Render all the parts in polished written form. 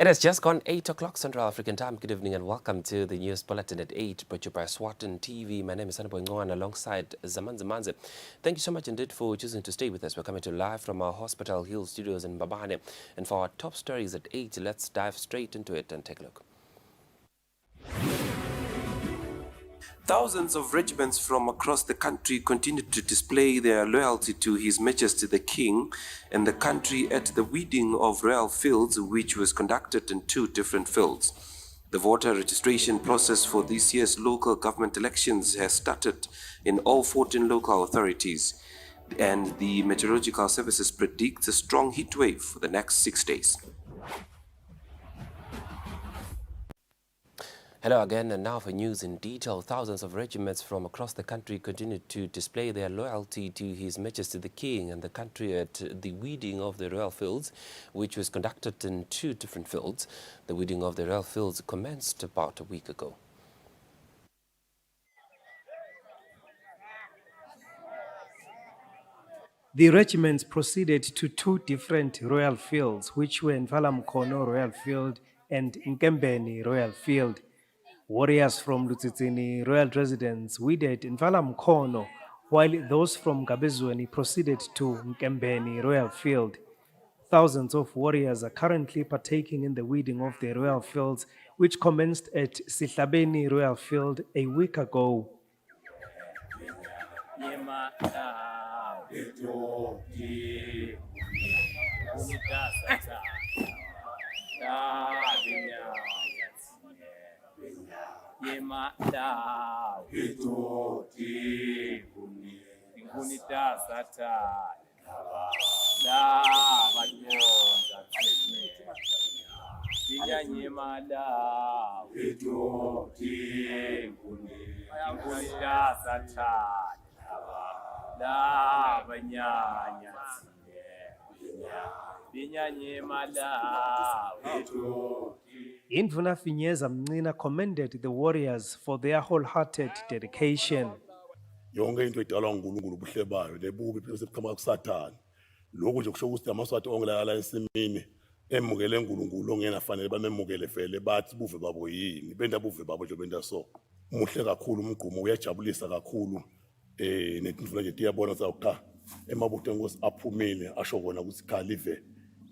It has just gone 8 o'clock Central African time. Good evening and welcome to the news bulletin at 8, brought to you by Eswatini TV. My name is Sanabo Ngoan alongside Zamanzi Manze. Thank you so much indeed for choosing to stay with us. We're coming to you live from our Hospital Hill studios in Mbabane. And for our top stories at 8, let's dive straight into it and take a look. Thousands of regiments from across the country continued to display their loyalty to His Majesty the King and the country at the weeding of royal fields, which was conducted in 2 different fields. The voter registration process for this year's local government elections has started in all 14 local authorities, and the meteorological services predict a strong heat wave for the next 6 days. Hello again, and now for news in detail. Thousands of regiments from across the country continue to display their loyalty to His Majesty the King and the country at the weeding of the royal fields, which was conducted in 2 different fields. The weeding of the royal fields commenced about a week ago. The regiments proceeded to 2 different royal fields, which were Mkono Royal Field and Nkembeni Royal Field. Warriors from Eswatini royal residence weeded in Mkono, while those from Eswatini proceeded to Nkembeni Royal Field. Thousands of warriors are currently partaking in the weeding of the royal fields, which commenced at Sihlabeni Royal Field a week ago. Indvuna Finyeza Mnina commended the warriors for their wholehearted dedication. Yonke into edalwa uNkulunkulu ubuhle bayo lebubi bese buqhamuka kuSathane. Lokho nje kusho ukuthi amaswati ongelakala esimini emukele uNkulunkulu ongena fanele bamemukele vele bathi buve babo yini benda buve babo nje benda so. Muhle kakhulu umgqumo uyajabulisa kakhulu netindvuna nje tiyabona zawuqa emabutho enkosi aphumile asho kona ukuthi cha live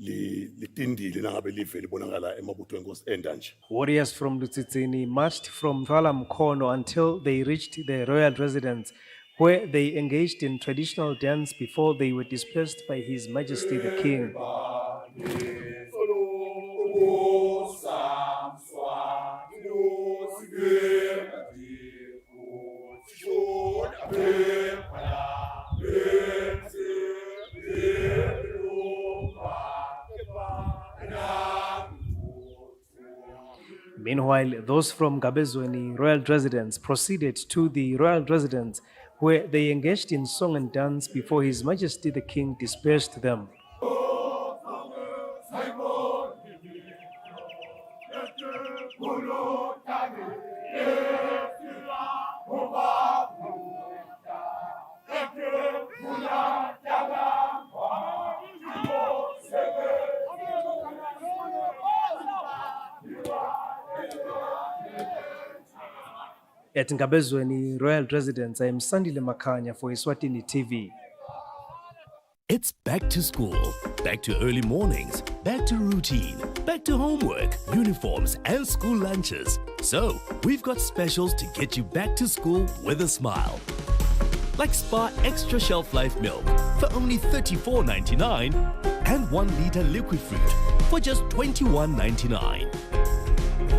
litindile nangabe live libonakala emabutho enkosi enda nje. Warriors from Eswatini marched from Mkono until they reached the royal residence, where they engaged in traditional dance before they were dispersed by His Majesty the King. Meanwhile, those from Eswatini royal residence proceeded to the royal residence, where they engaged in song and dance before His Majesty the King dispersed them. At Eswatini royal residence, I am Sandile Makanya for Eswatini TV. It's back to school, back to early mornings, back to routine, back to homework, uniforms and school lunches. So, we've got specials to get you back to school with a smile. Like Spa Extra Shelf Life Milk for only $34.99 and 1 liter liquid fruit for just $21.99.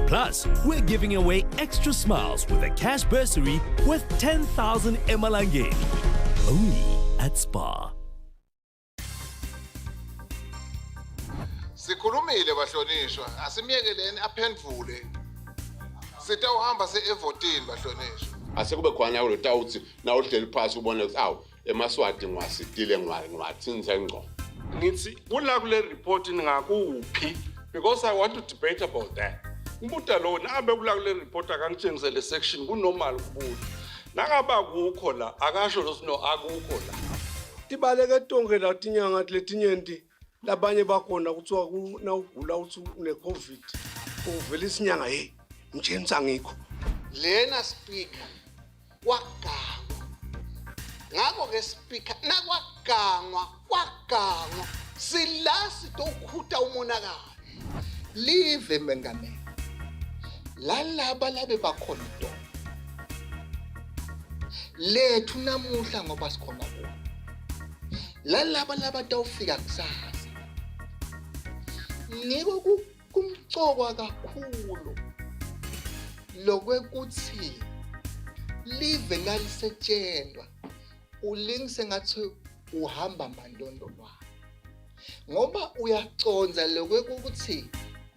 Plus, we're giving away extra smiles with a cash bursary worth 10,000 emalangeni. Only at Spa. Sikhulumile bahlonishwa, asimiyekeleni aphendvule. Sitawuhamba se-Eswatini bahlonishwa. Asekube khona lo tawuthi na uhleli phansi ubone ukuthi awu emaswati ngwasidile ngwathinza ingqondo. Ngithi kula kule report ngakuphi because I want to debate about that. Umbuta lo nabe kula kule report akangitshengisele section kunormal kubuza. Nakaba kukho la akasho lo sino akukho la. Tibaleke tonke la tinyanga letinye ndi labanye bakhona kuthiwa na ugula uthi une-COVID uvela isinyanga hey mjenisa angikho lena speaker wagangwa ngakho-ke speaker nakwagangwa sila sitokhuta umonakalo live mengameli lalaba labe bakhona into lethu namuhla ngoba sikhona kuwo lalaba labatawufika kusasa niko kumcokwa kakhulu lokwekuthi live lalisetshentwa ulingise ngathi uhamba mandondolwane ngoba uyaconza lokwekuthi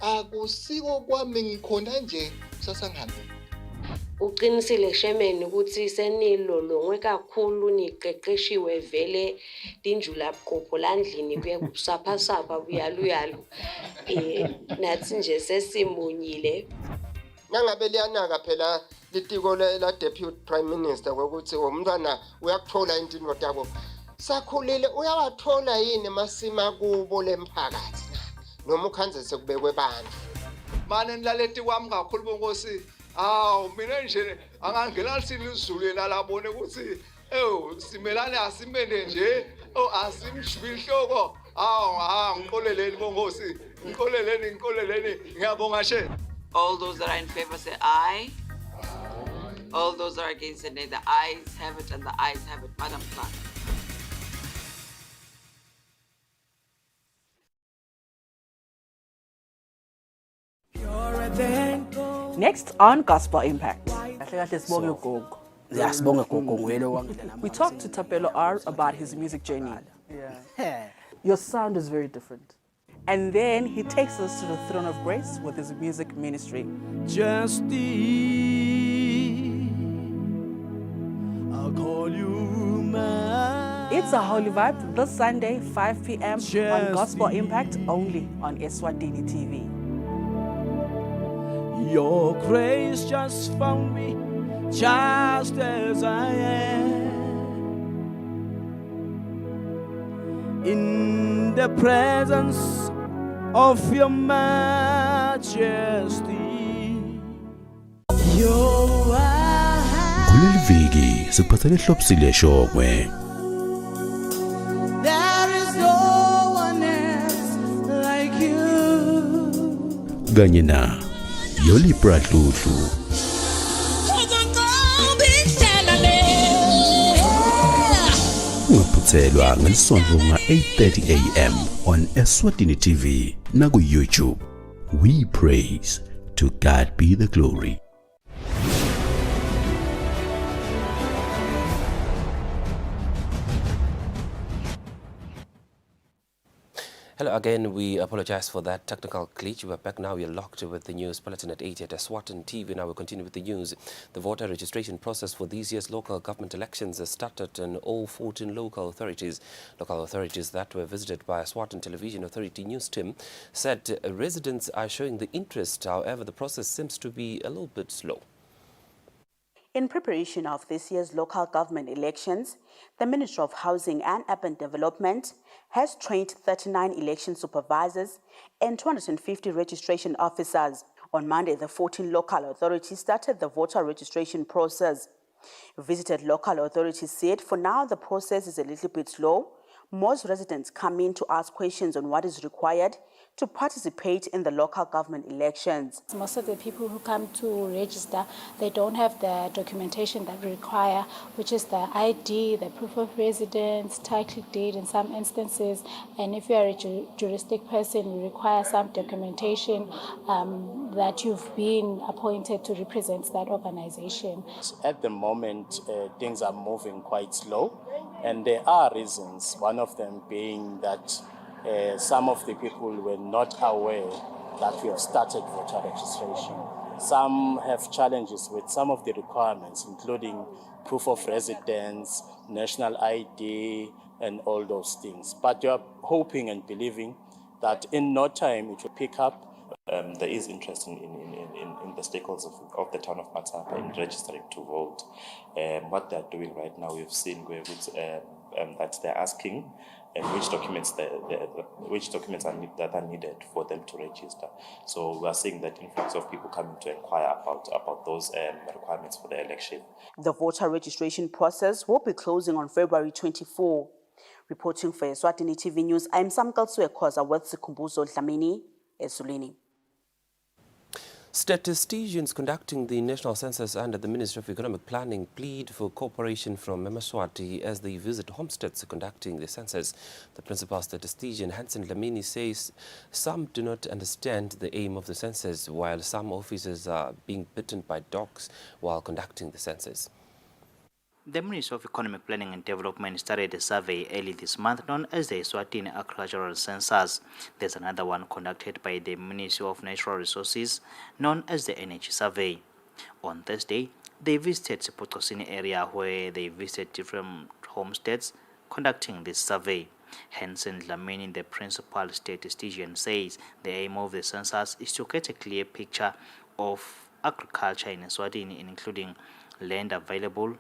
akusiko kwami ngikhona nje kusasa ngihambile uqinisile shemeni ukuthi senilolongwe kakhulu niqeqeshiwe vele linjula buqopho landlini kuye kusaphasapha buyaluyalu nathi nje sesimunyile nangabe liyanaka phela litiko la deputy prime minister ukuthi umntwana uyakuthola intini yabo sakhulile uyawathola yini masima kubo lemphakathi noma ukhanze sekubekwe bandla mane nilaleti kwami kakhulu bonkosi mina nje angangena lisini izulu lalabone ukuthi simelane asimene nje asimjubile ihloko ngiqoleleni bonkosi ngiqoleleni ngiyabonga she. All those that are in favor say aye. All those that are against say nay. The ayes have it and the ayes have it. Madam Clerk. Next on Gospel Impact. We talked to Tapelo R about his music journey. Your sound is very different. And then he takes us to the throne of grace with his music ministry. I'll call you mine. It's a holy vibe this Sunday, 5 p.m. on Gospel Impact, only on Eswatini TV. Your grace just found me just as I am. In the presence of your majesty. Kuleli viki siphathele hlopsile shokwe. There is no one else like you. Kanye na Yoli Pratlutu. Ungaputhelwa ngelisonto nga-8:30 a.m. on Eswatini TV na ku-YouTube. We praise, to God be the glory. Hello again. We apologize for that technical glitch. We're back now. We're locked with the news bulletin at 8 at Eswatini TV. Now we continue with the news. The voter registration process for this year's local government elections has started in all 14 local authorities. Local authorities that were visited by Eswatini Television Authority news team said residents are showing the interest. However, the process seems to be a little bit slow. In preparation of this year's local government elections, the Ministry of Housing and Urban Development has trained 39 election supervisors and 250 registration officers. On Monday, the 14 local authorities started the voter registration process. Visited local authorities said for now the process is a little bit slow. Most residents come in to ask questions on what is required to participate in the local government elections. Most of the people who come to register, they don't have the documentation that we require, which is the ID, the proof of residence, title deed in some instances. And if you are a juristic person, we require some documentation that you've been appointed to represent that organization. At the moment, things are moving quite slow, and there are reasons, one of them being that some of the people were not aware that we have started voter registration. Some have challenges with some of the requirements, including proof of residence, national ID, and all those things. But you are hoping and believing that in no time it will pick up. There is interest in the stakeholders of the town of Matapa in registering to vote. What they're doing right now, we've seen that they're asking and which documents that are needed for them to register. So we are seeing that influx of people coming to inquire about those requirements for the election. The voter registration process will be closing on February 24. Reporting for Eswatini TV News, I'm Samkal Suekoza with Sikumbuzo Dlamini, Eswatini. Statisticians conducting the national census under the Ministry of Economic Planning plead for cooperation from Eswatini as they visit homesteads conducting the census. The principal statistician, Hansen Lamini, says some do not understand the aim of the census, while some officers are being bitten by dogs while conducting the census. The Ministry of Economic Planning and Development started a survey early this month known as the Eswatini Agricultural Census. There's another one conducted by the Ministry of Natural Resources known as the Energy Survey. On Thursday, they visited Eswatini area where they visited different homesteads conducting this survey. Hansen Dlamini, the principal statistician, says the aim of the census is to get a clear picture of agriculture in Eswatini, including land available,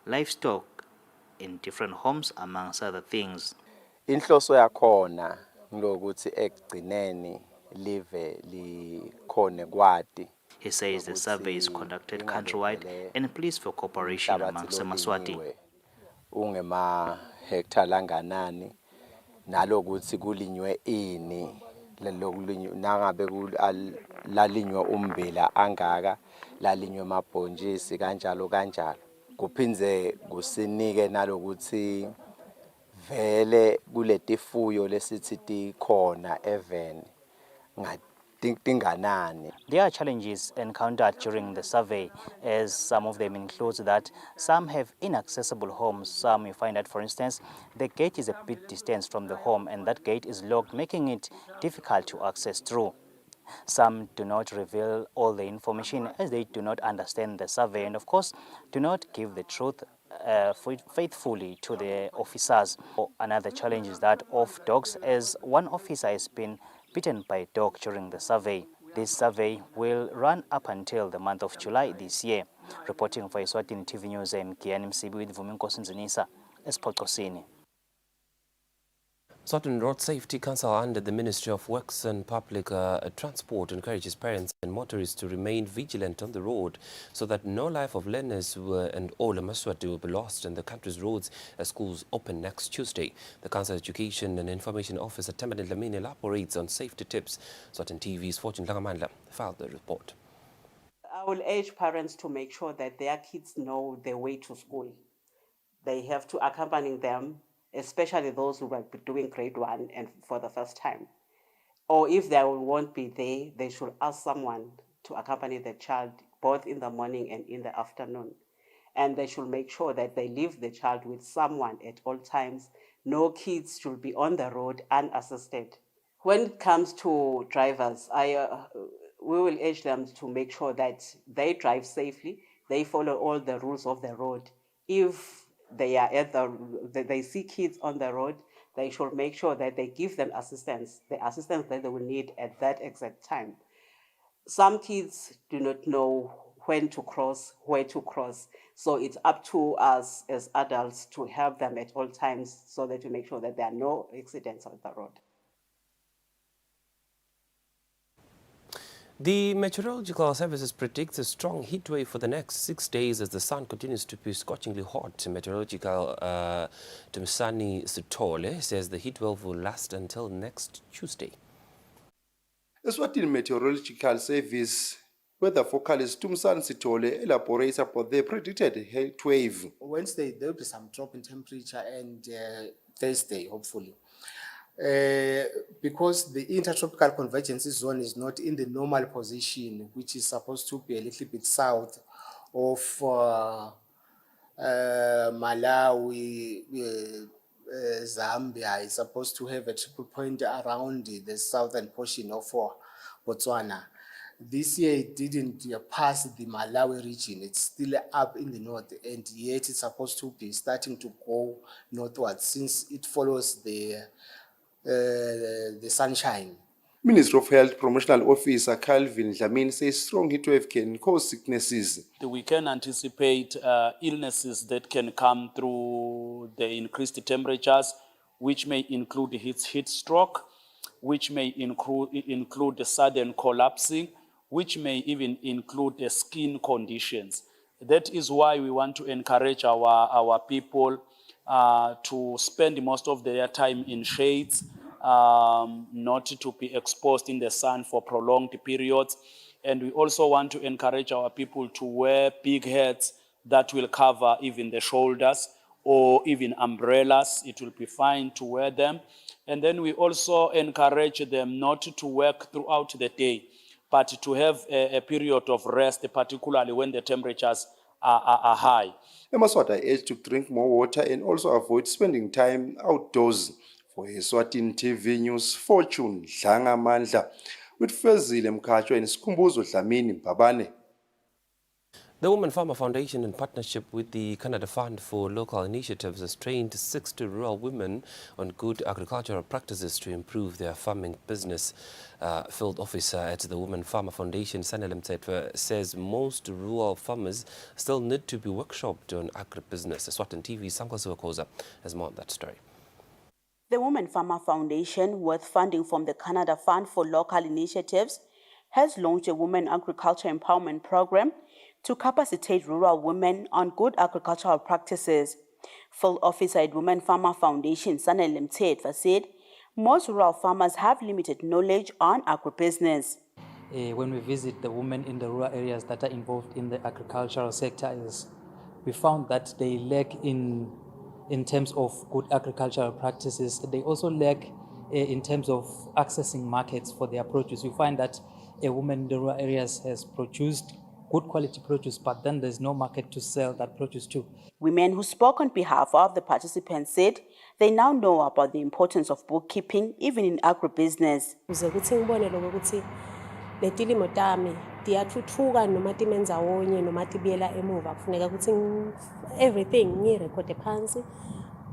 livestock in different homes, amongst other things. Inhloso yakhona ngokuthi ekugcineni live likhone kwadi. He says the survey is conducted countrywide and pleads for cooperation amongst Eswatini. Ungema hectare langanani nalokuthi kulinywe ini nangabe lalinywe umbila angaka lalinywe mabhontshisi kanjalo kanjalo. Kuphinze kusinike nalokuthi vele kuletifuyo lesithi tikhona even ngatinganani. There are challenges encountered during the survey, as some of them include that some have inaccessible homes. Some you find that, for instance, the gate is a bit distant from the home and that gate is locked, making it difficult to access through. Some do not reveal all the information as they do not understand the survey and, of course, do not give the truth faithfully to the officers. Another challenge is that of dogs, as one officer has been bitten by a dog during the survey. This survey will run up until the month of July this year. Reporting for Eswatini TV News, I'm Kiani Msibi with Vuminko Sinzinisa, Eswatini. Southern Road Safety Council under the Ministry of Works and Public Transport encourages parents and motorists to remain vigilant on the road so that no life of learners and all Eswatini will be lost in the country's roads as schools open next Tuesday. The Council Education and Information Officer Temane Dlamini elaborates on safety tips. Southern TV's Fortune Langamandla filed the report. I will urge parents to make sure that their kids know their way to school. They have to accompany them, especially those who will be doing grade 1 and for the first time. Or if they won't be there, they should ask someone to accompany the child both in the morning and in the afternoon. And they should make sure that they leave the child with someone at all times. No kids should be on the road unassisted. When it comes to drivers, we will urge them to make sure that they drive safely, they follow all the rules of the road. If they are they see kids on the road, they should make sure that they give them assistance, the assistance that they will need at that exact time. Some kids do not know when to cross, where to cross. So it's up to us as adults to help them at all times so that we make sure that there are no accidents on the road. The Meteorological Services predicts a strong heat wave for the next 6 days as the sun continues to be scorchingly hot. Meteorological Tumsani Sitole says the heat wave will last until next Tuesday. Eswatini Meteorological Service weather focalist Tumsani Sitole elaborates about the predicted heat wave. Wednesday there will be some drop in temperature and Thursday hopefully. Because the intertropical convergence zone is not in the normal position, which is supposed to be a little bit south of Malawi, Zambia is supposed to have a triple point around the southern portion of Botswana. This year it didn't pass the Malawi region, it's still up in the north, and yet it's supposed to be starting to go northwards since it follows the sunshine. Minister of Health Promotional Officer Calvin Dlamini says strong heat wave can cause sicknesses. We can anticipate illnesses that can come through the increased temperatures which may include heat stroke, which may include the sudden collapsing, which may even include the skin conditions. That is why we want to encourage our people to spend most of their time in shades, not to be exposed in the sun for prolonged periods. And we also want to encourage our people to wear big hats that will cover even the shoulders, or even umbrellas. It will be fine to wear them. And then we also encourage them not to work throughout the day, but to have a period of rest, particularly when the temperatures are high. eMaswati are urged to drink more water and also avoid spending time outdoors. For Eswatini TV News, Fortune Dlanga Mandla, with Fezile Mkhatshwa and Sikhumbuzo Dlamini Mbabane. The Women Farmer Foundation, in partnership with the Canada Fund for Local Initiatives, has trained 60 rural women on good agricultural practices to improve their farming business. Field officer at the Women Farmer Foundation, Sanele Mtsetwa, says most rural farmers still need to be workshopped on agribusiness. Eswatini TV's Sankwa Siwakoza has more on that story. The Women Farmer Foundation, with funding from the Canada Fund for Local Initiatives, has launched a Women Agriculture Empowerment Program to capacitate rural women on good agricultural practices. Field officer at Women Farmer Foundation, Sanele Mtsetwa, said most rural farmers have limited knowledge on agribusiness. When we visit the women in the rural areas that are involved in the agricultural sector, we found that they lack in terms of good agricultural practices. They also lack in terms of accessing markets for their produce. You find that a woman in the rural areas has produced good quality produce, but then there's no market to sell that produce to. Women who spoke on behalf of the participants said they now know about the importance of bookkeeping, even in agribusiness. Letilimo tami tiyathuthuka noma timenza wonye noma tibuyela emuva kufuneka ukuthi everything ngirekhode phansi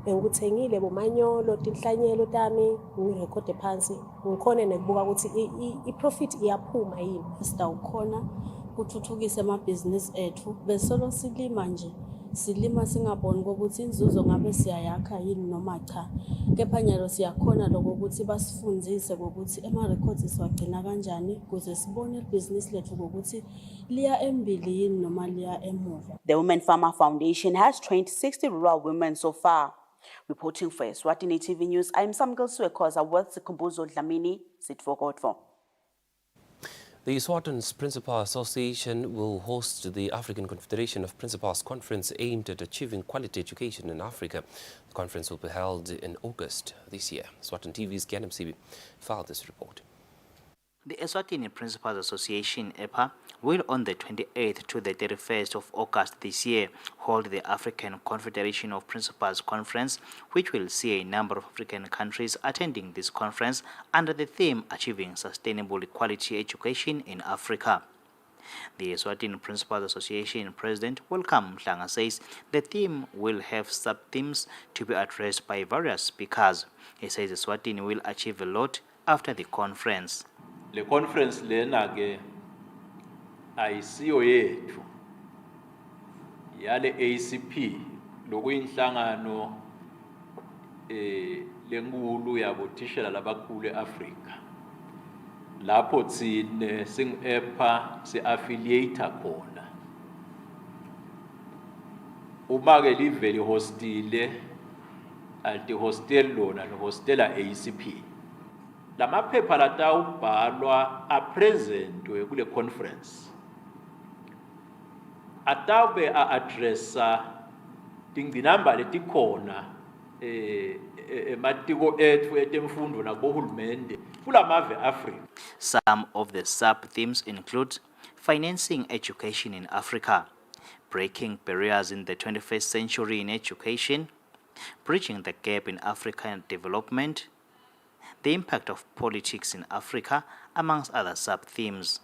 engikuthengile bomanyolo tinhlanyelo tami ngirekhode phansi ngikhone nekubuka ukuthi iprofit iyaphuma yini sitawukhona kuthuthukisa amabhizinisi ethu besolo silima nje silima singaboni ukuthi inzuzo ngabe siyayakha yini noma cha kepha nyalo siyakhona lokho ukuthi basifundzise ukuthi ema-records siwagcina kanjani ukuze sibone ibhizinisi lethu ukuthi liya embili yini noma liya emuva. The Women Farmer Foundation has trained 60 rural women so far. Reporting for Eswatini TV News, I'm Samgil Suekoza with Sikhumbuzo Dlamini, Sitfokodvo. The Eswatini's Principal Association will host the African Confederation of Principals Conference aimed at achieving quality education in Africa. The conference will be held in August this year. Eswatini TV's Gyanem Sibi filed this report. The Eswatini Principals Association, EPA, will on the 28th to the 31st of August this year hold the African Confederation of Principals Conference, which will see a number of African countries attending this conference under the theme Achieving Sustainable Quality Education in Africa. The Eswatini Principals Association President Welcome Mhlanga says the theme will have sub-themes to be addressed by various speakers. He says Eswatini will achieve a lot after the conference. Le conference lena ke ayisiyo yethu yale ACP lokuyinhlangano lenkulu yabothishela labakhulu eAfrika lapho tsine singu-EPA si-affiliate khona uma ke live lihostile alti-hostel lona lihostela ACP. Lamaphepha latawubhalwa apresentwe kule conference atawube a-addressa tingqinamba letikhona ematiko ethu etemfundo nabohulumende kulamave Africa. Some of the sub-themes include financing education in Africa, breaking barriers in the 21st century in education, bridging the gap in African development, the impact of politics in Africa, amongst other sub-themes.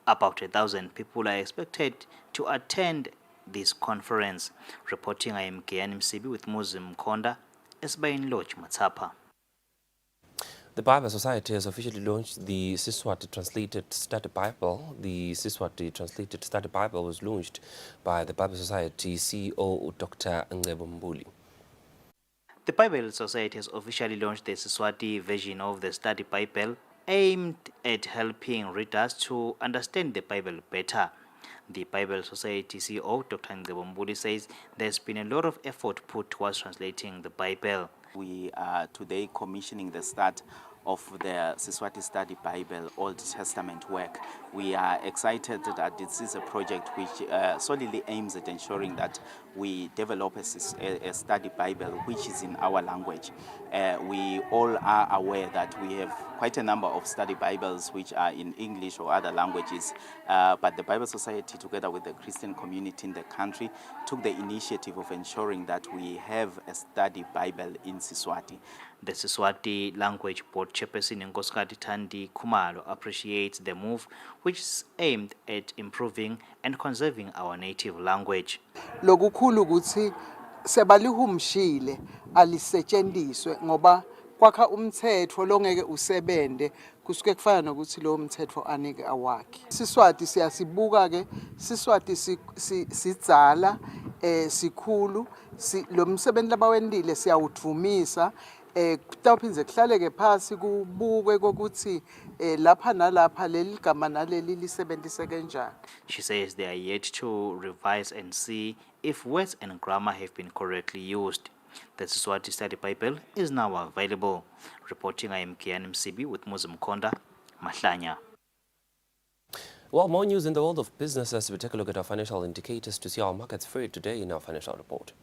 About 1,000 people are expected to attend this conference. Reporting, I am Gyanem Sibi with Muslim Konda, Esbain Lodge, Matsapa. The Bible Society has officially launched the Siswati Translated Study Bible. The Siswati Translated Study Bible was launched by the Bible Society CEO Dr. Ngebo Mbuli. The Bible Society has officially launched the Siswati version of the study Bible, aimed at helping readers to understand the Bible better. The Bible Society CEO, Dr. Ngebombuli, says there's been a lot of effort put towards translating the Bible. We are today commissioning the start of the Siswati Study Bible Old Testament work. We are excited that this is a project which solely aims at ensuring that we develop a study Bible which is in our language. We all are aware that we have quite a number of study Bibles which are in English or other languages, but the Bible Society, together with the Christian community in the country, took the initiative of ensuring that we have a study Bible in Siswati. The Siswati Language Board Chairperson Nkosikati Thandi Khumalo appreciates the move, which is aimed at improving and conserving our native language. Lokukhulu ukuthi sebalihumshile alisetshenziswe ngoba kwakha umthetho longeke usebende kusuke kufana nokuthi lo mthetho anike awakhe. Siswati siyasibuka ke, Siswati sidzala sikhulu, lo msebenzi labawendile siyawudumisa. Kutawuphindze kuhlaleke phasi kubukwe kokuthi lapha nalapha leli gama naleli lisebenzise kanjani. She says they are yet to revise and see if words and grammar have been correctly used. The Siswati Study Bible is now available. Reporting, I am Kian Msibi with Muslim Konda, Mahlanya. Well, more news in the world of business as we take a look at our financial indicators to see how markets fared today in our financial report.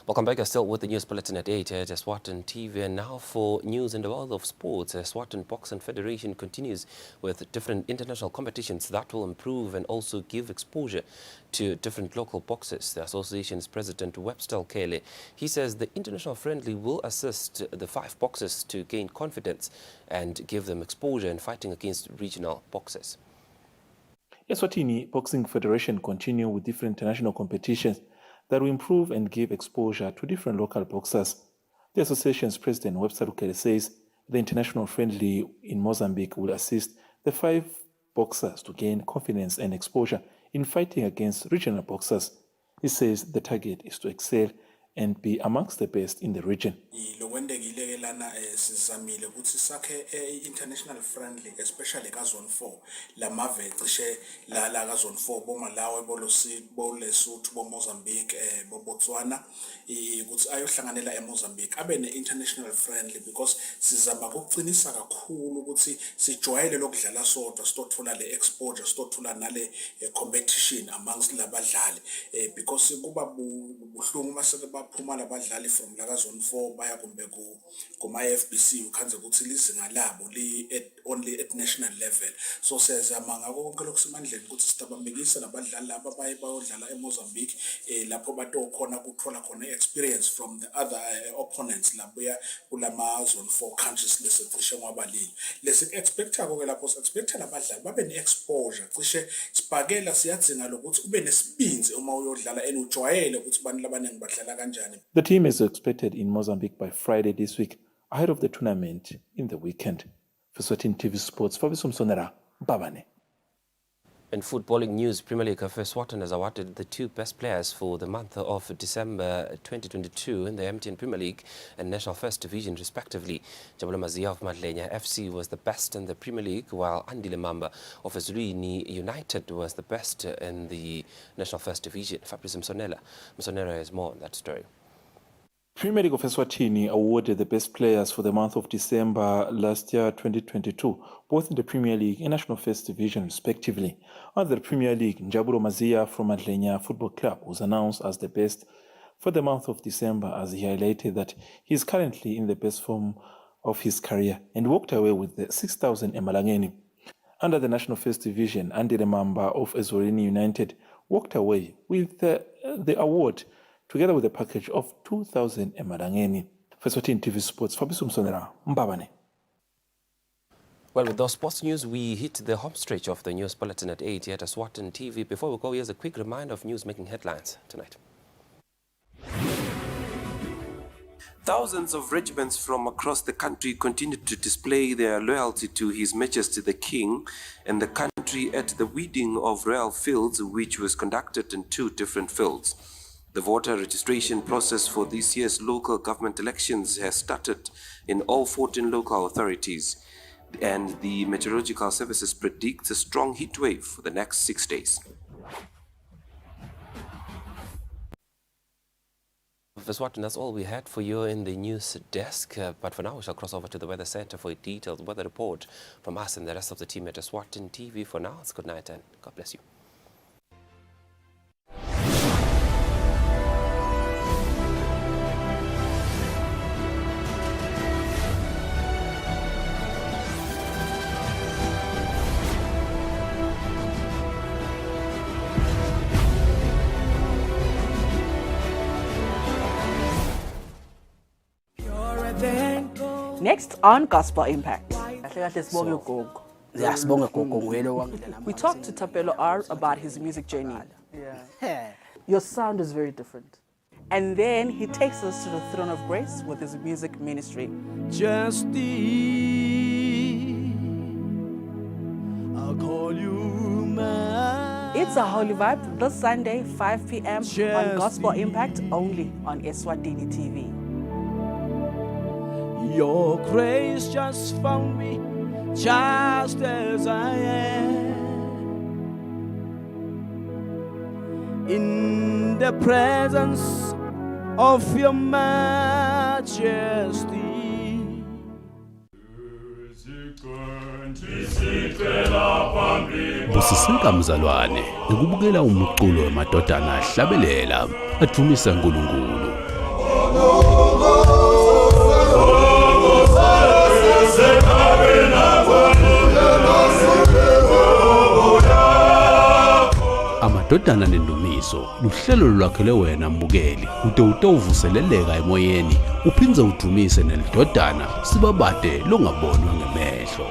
Welcome back. You're still with the news bulletin at 8 at Eswatini TV. And now for news in the world of sports. Eswatini Boxing Federation continues with different international competitions that will improve and also give exposure to different local boxers. The association's president, Webster Kelly, he says the international friendly will assist the 5 boxers to gain confidence and give them exposure in fighting against regional boxers. Eswatini Boxing Federation continue with different international competitions that will improve and give exposure to different local boxers. The association's president, Webster Kelly, says the international friendly in Mozambique will assist the 5 boxers to gain confidence and exposure in fighting against regional boxers. He says the target is to excel and be amongst the best in the region. Sizamile ukuthi sakhe international friendly, especially ka zone 4 la mave cishe la ka zone 4 boMalawi boLesotho boMozambique boBotswana ukuthi ayohlanganela eMozambique abe ne-international friendly, because sizama ukuqinisa kakhulu ukuthi sijwayele lokudlala sodwa sitothola le exposure sitothola nale competition amongst labadlali, because kuba buhlungu mase baphuma labadlali from la ka zone 4 baya kumbe kuma-FBC ukhanze ukuthi lizinga labo only at national level. So siyazama ngako konke lokusemandleni ukuthi sitabambekise labadlali laba bayodlala eMozambique lapho batokhona kuthola khona experience from the other opponents labuya kulama zone 4 countries lesecishe ngwabalili. Lesi-expecta-ko ke lapho si-expecta labadlali babe ne-exposure cishe sibhakela siyadzinga lokuthi ube nesibinzi uma uyodlala and ujwayele ukuthi bantu labaningi badlala kanjani. The team is expected in Mozambique by Friday this week, ahead of the tournament in the weekend. For Eswatini TV Sports, Fabiso Msonera, Babane. In footballing news, Premier League of Eswatini has awarded the 2 best players for the month of December 2022 in the MTN Premier League and National First Division, respectively. Jabula Mazia of Madlenya FC was the best in the Premier League, while Andile Mamba of Eswatini United was the best in the National First Division. Fabrice Msonera has more on that story. Premier League of Eswatini awarded the best players for the month of December last year, 2022, both in the Premier League and National First Division, respectively. Under the Premier League, Njaburo Mazia from Madlenya Football Club was announced as the best for the month of December, as he highlighted that he is currently in the best form of his career and walked away with the 6,000 Emalangeni. Under the National First Division, Andile Mamba of Eswatini United walked away with the award together with a package of 2,000 Emarangeni. For Eswatini TV Sports, Fabiso Msonera, Mbabane. Well, with those sports news, we hit the home stretch of the news bulletin at 8 here at Eswatini TV. Before we go, here's a quick reminder of news making headlines tonight. Thousands of regiments from across the country continued to display their loyalty to His Majesty the King and the country at the weeding of Royal Fields, which was conducted in 2 different fields. The voter registration process for this year's local government elections has started in all 14 local authorities, and the meteorological services predict a strong heat wave for the next 6 days. Eswatini, that's all we had for you in the news desk. But for now, we shall cross over to the Weather Center for a detailed weather report from us and the rest of the team at Eswatini TV. For now, it's good night and God bless you. Next on Gospel Impact. We talked to Tapelo R about his music journey. Your sound is very different. And then he takes us to the throne of grace with his music ministry. I'll call you mine. It's a holy vibe this Sunday, 5 p.m. on Gospel Impact, only on Eswatini TV. Your grace just found me just as I am, in the presence of your majesty. Usiseka mzalwane ukubukela umculo wemadodana ahlabelela athumisa uNkulunkulu. Amadodana nendumiso luhlelo lwakhele wena mbukeli ude utawuvuseleleka emoyeni uphinze udumise nelidodana sibabade longabonwa ngemehlo.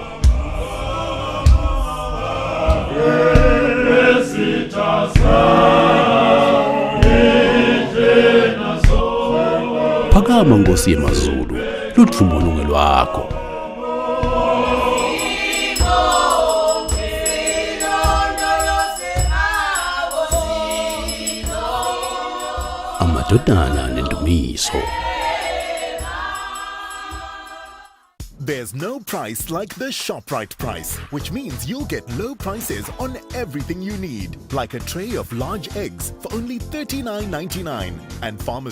Phakama Nkosi yemazulu luthumbo lwakho. Amadodana nendumiso. There's no price like the ShopRite price, which means you'll get low prices on everything you need, like a tray of large eggs for only $39.99 and Farmers